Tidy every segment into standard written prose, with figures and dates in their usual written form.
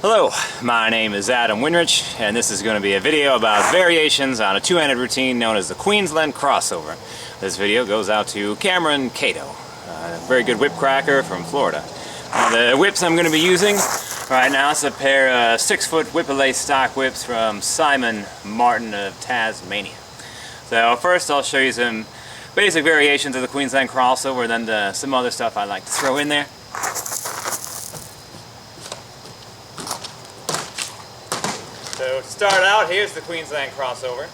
Hello, my name is Adam Winrich, and this is going to be a video about variations on a two-handed routine known as the Queensland Crossover. This video goes out to Cameron Cato, a very good whip cracker from Florida. The whips I'm going to be using right now is a pair of 6-foot Whip-A-Lay stock whips from Simon Martin of Tasmania. So first I'll show you some basic variations of the Queensland Crossover, then some other stuff I like to throw in there. So to start out, here's the Queensland Crossover.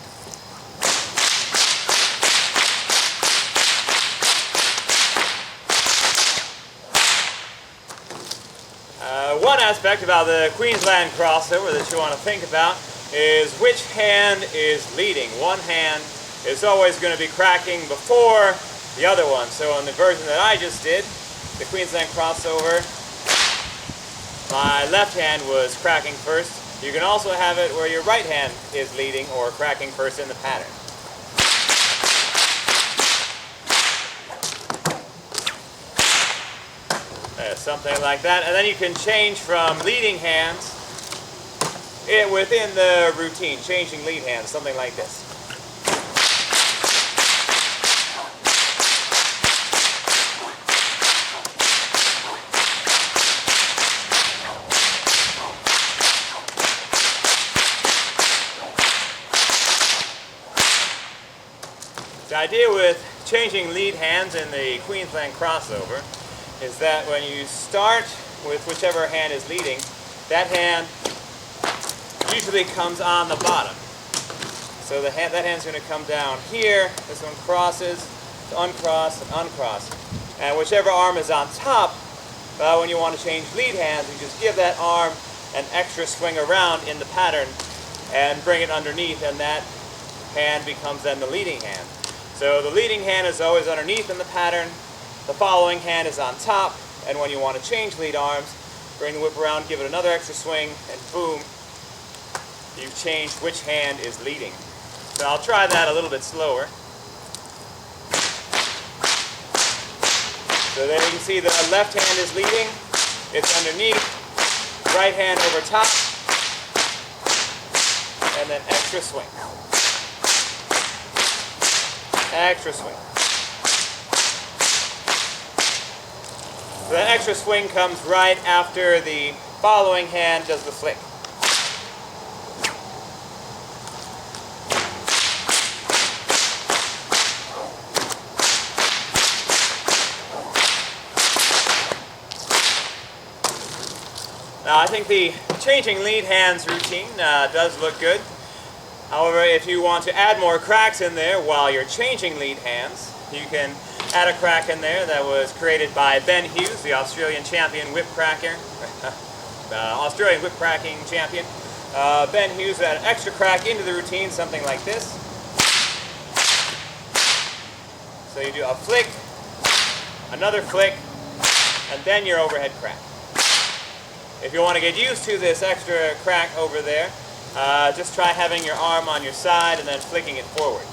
One aspect about the Queensland Crossover that you want to think about is which hand is leading. One hand is always going to be cracking before the other one. So in the version that I just did, the Queensland Crossover, my left hand was cracking first. You can also have it where your right hand is leading or cracking first in the pattern. Something like that. And then you can change from leading hands within the routine, changing lead hands, something like this. The idea with changing lead hands in the Queensland Crossover is that when you start with whichever hand is leading, that hand usually comes on the bottom. So that hand's going to come down here, this one crosses, uncross, and uncross. And whichever arm is on top, when you want to change lead hands, you just give that arm an extra swing around in the pattern and bring it underneath, and that hand becomes then the leading hand. So the leading hand is always underneath in the pattern, the following hand is on top, and when you want to change lead arms, bring the whip around, give it another extra swing, and boom, you've changed which hand is leading. So I'll try that a little bit slower. So there you can see the left hand is leading, it's underneath, right hand over top, and then extra swing. Extra swing. The extra swing comes right after the following hand does the flick. Now I think the changing lead hands routine does look good. However, if you want to add more cracks in there while you're changing lead hands, you can add a crack in there that was created by Ben Hughes, the Australian champion whip cracker, Australian whip cracking champion. Ben Hughes added an extra crack into the routine, something like this. So you do a flick, another flick, and then your overhead crack. If you want to get used to this extra crack over there, just try having your arm on your side and then flicking it forward.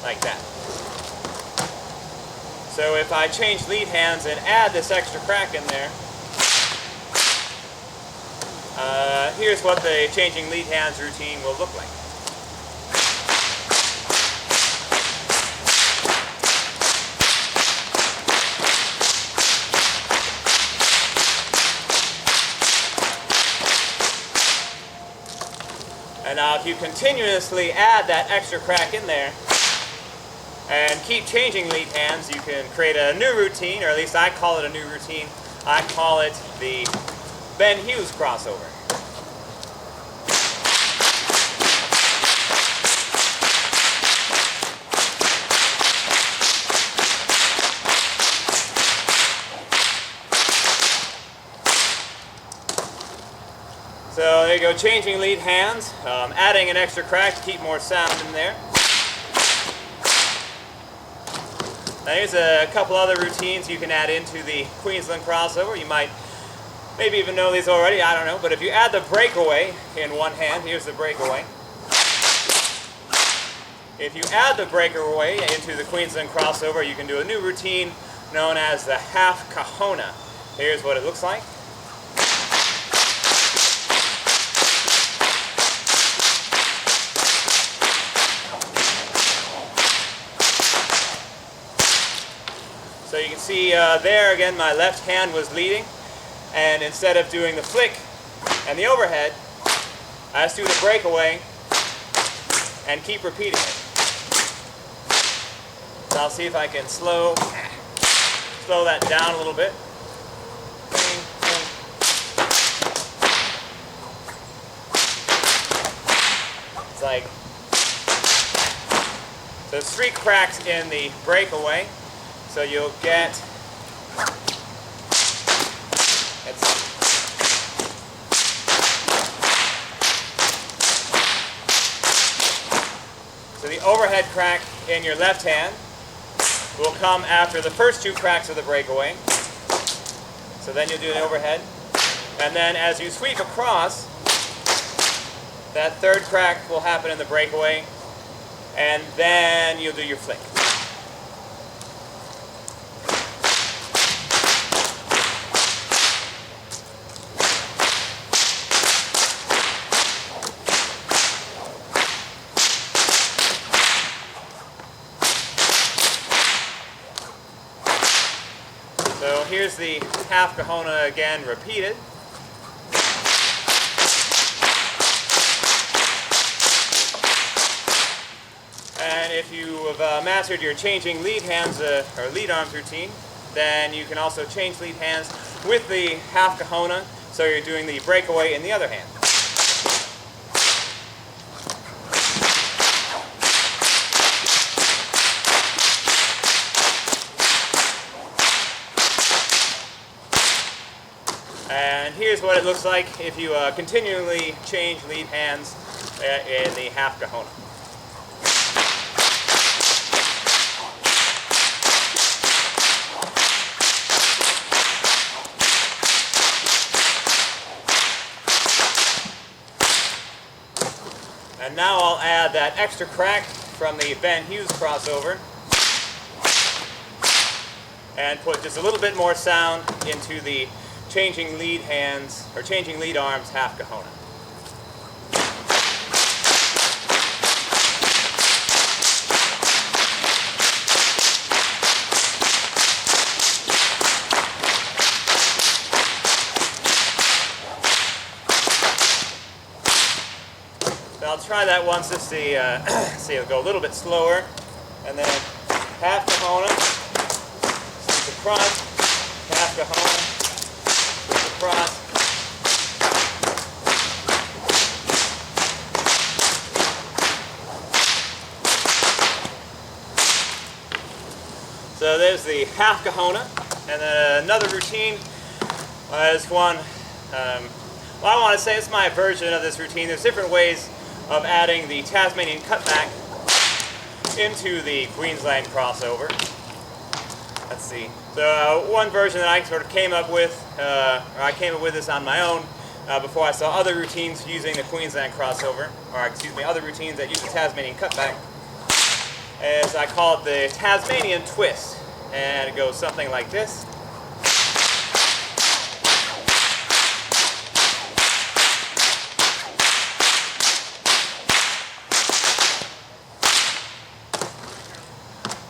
Like that. So if I change lead hands and add this extra crack in there, here's what the changing lead hands routine will look like. And now if you continuously add that extra crack in there and keep changing lead hands, you can create a new routine, or at least I call it a new routine. I call it the Ben Hughes Crossover. So there you go, changing lead hands, adding an extra crack to keep more sound in there. Now here's a couple other routines you can add into the Queensland Crossover. You might maybe even know these already, I don't know. But if you add the breakaway in one hand, here's the breakaway. If you add the breakaway into the Queensland Crossover, you can do a new routine known as the Half-Kahona. Here's what it looks like. So you can see there again, my left hand was leading, and instead of doing the flick and the overhead, I just do the breakaway and keep repeating it. So I'll see if I can slow that down a little bit. It's like, so there's 3 cracks in the breakaway, so you'll get, so the overhead crack in your left hand will come after the first 2 cracks of the breakaway. So then you'll do an overhead. And then as you sweep across, that 3rd crack will happen in the breakaway. And then you'll do your flick. So here's the Half-Kahona again repeated. And if you have mastered your changing lead hands or lead arms routine, then you can also change lead hands with the Half-Kahona, so you're doing the breakaway in the other hand. And here's what it looks like if you continually change lead hands in the Half-Kahona. And now I'll add that extra crack from the Hughes Crossover and put just a little bit more sound into the changing lead hands, or changing lead arms Half-Kahona. So I'll try that once to see, it'll go a little bit slower, and then Half-Kahona, sweep across, Half-Kahona, across. So there's the Half-Kahona, and then another routine is one, well, I want to say it's my version of this routine. There's different ways of adding the Tasmanian Cutback into the Queensland Crossover. Let's see. So one version that I sort of came up with, or I came up with this on my own before I saw other routines using the Queensland Crossover, or excuse me, other routines that use the Tasmanian Cutback, is I call it the Tasmanian Twist, and it goes something like this.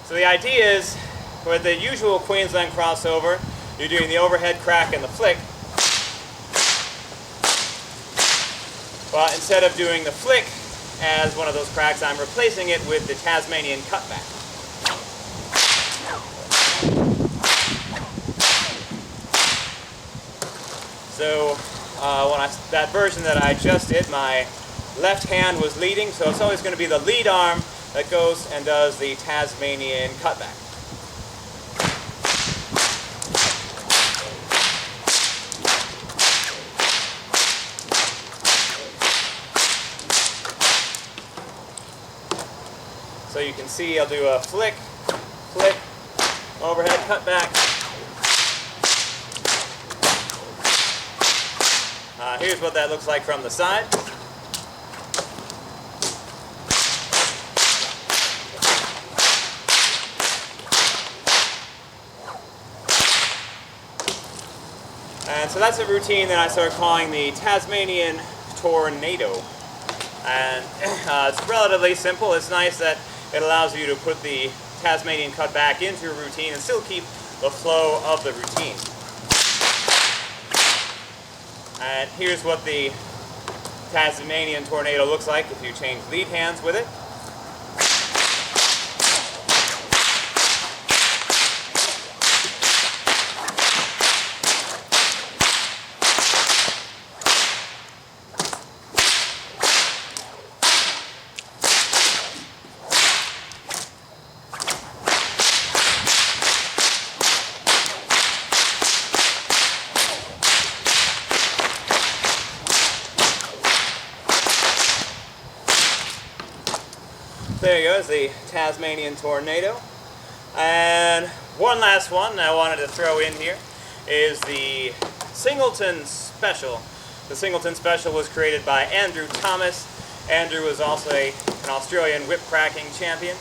So the idea is, with the usual Queensland Crossover, you're doing the overhead crack and the flick. But instead of doing the flick as one of those cracks, I'm replacing it with the Tasmanian Cutback. So that version that I just did, my left hand was leading, so it's always going to be the lead arm that goes and does the Tasmanian Cutback. So you can see I'll do a flick, flick, overhead cutback. Here's what that looks like from the side. And so that's a routine that I started calling the Tasmanian Tornado. And it's relatively simple. It's nice that it allows you to put the Tasmanian Cutback into a routine and still keep the flow of the routine. And here's what the Tasmanian Tornado looks like if you change lead hands with it. There goes the Tasmanian Tornado. And one last one I wanted to throw in here is the Singleton Special. The Singleton Special was created by Andrew Thomas. Andrew was also an Australian whip cracking champion.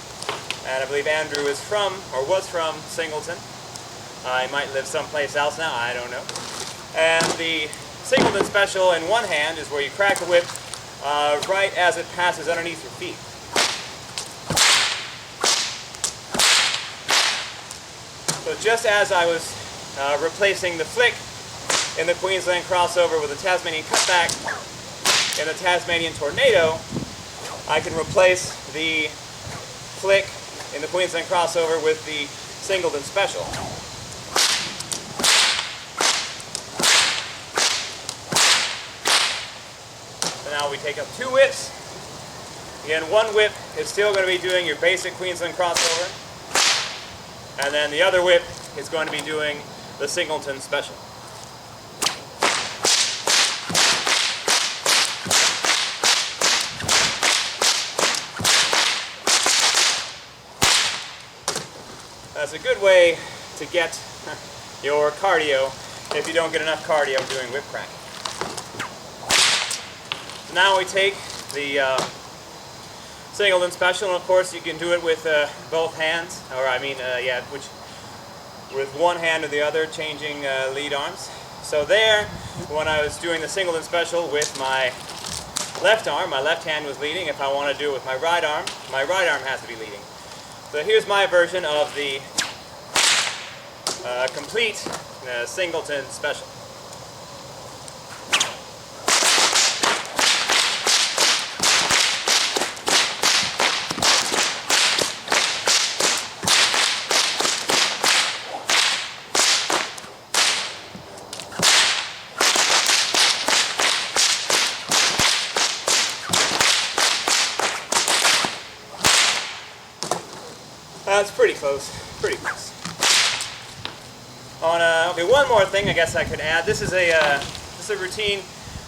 And I believe Andrew is from, or was from, Singleton. He might live someplace else now, I don't know. And the Singleton Special in one hand is where you crack the whip right as it passes underneath your feet. So just as I was replacing the flick in the Queensland Crossover with the Tasmanian Cutback in the Tasmanian Tornado, I can replace the flick in the Queensland Crossover with the Singleton Special. So now we take up two whips. Again, one whip is still going to be doing your basic Queensland Crossover. And then the other whip is going to be doing the Singleton Special. That's a good way to get your cardio if you don't get enough cardio doing whip cracking. So now we take the Singleton Special, and of course you can do it with both hands, or with one hand or the other, changing lead arms. So there, when I was doing the Singleton Special with my left arm, my left hand was leading. If I want to do it with my right arm has to be leading. So here's my version of the complete Singleton Special. That's pretty close, pretty close. Okay, one more thing I guess I could add. This is a routine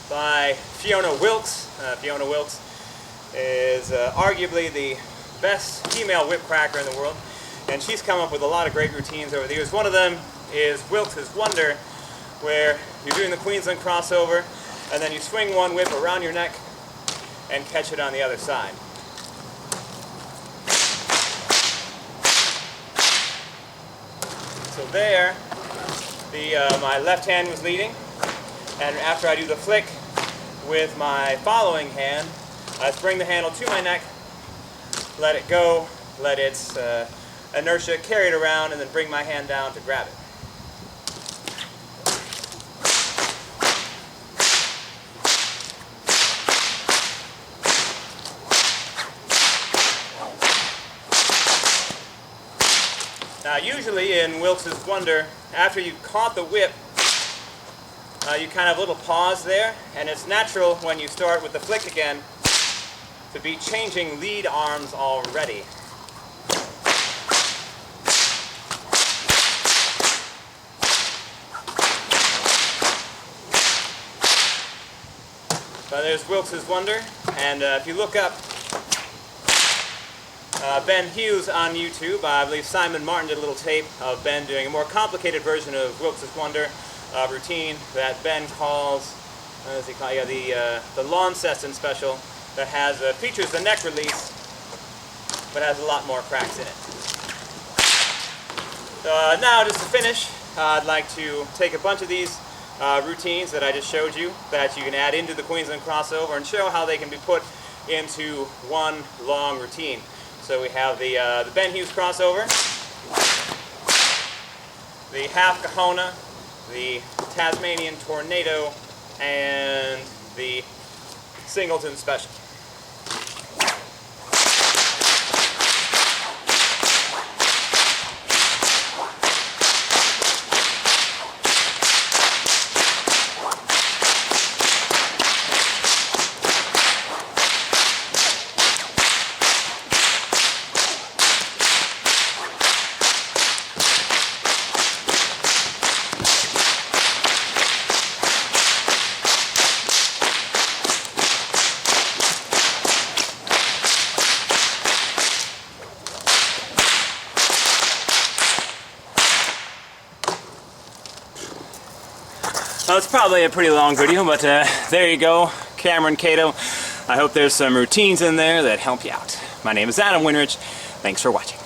by Fiona Wilkes. Fiona Wilkes is arguably the best female whip cracker in the world, and she's come up with a lot of great routines over the years. One of them is Wilkes' Wonder, where you're doing the Queensland Crossover, and then you swing one whip around your neck and catch it on the other side. So there, my left hand was leading, and after I do the flick with my following hand, I bring the handle to my neck, let it go, let its inertia carry it around, and then bring my hand down to grab it. Now usually in Wilkes' Wonder, after you've caught the whip, you kind of have a little pause there, and it's natural when you start with the flick again to be changing lead arms already. So there's Wilkes' Wonder, and if you look up Ben Hughes on YouTube, I believe Simon Martin did a little tape of Ben doing a more complicated version of Wilkes' Wonder routine that Ben calls, what does he call it? Yeah, the Launceston Special, that has features the neck release, but has a lot more cracks in it. So now, just to finish, I'd like to take a bunch of these routines that I just showed you that you can add into the Queensland Crossover and show how they can be put into one long routine. So we have the Hughes Crossover, the Half-Kahona, the Tasmanian Tornado, and the Singleton Special. Well, it's probably a pretty long video, but there you go, Cameron Cato. I hope there's some routines in there that help you out. My name is Adam Winrich. Thanks for watching.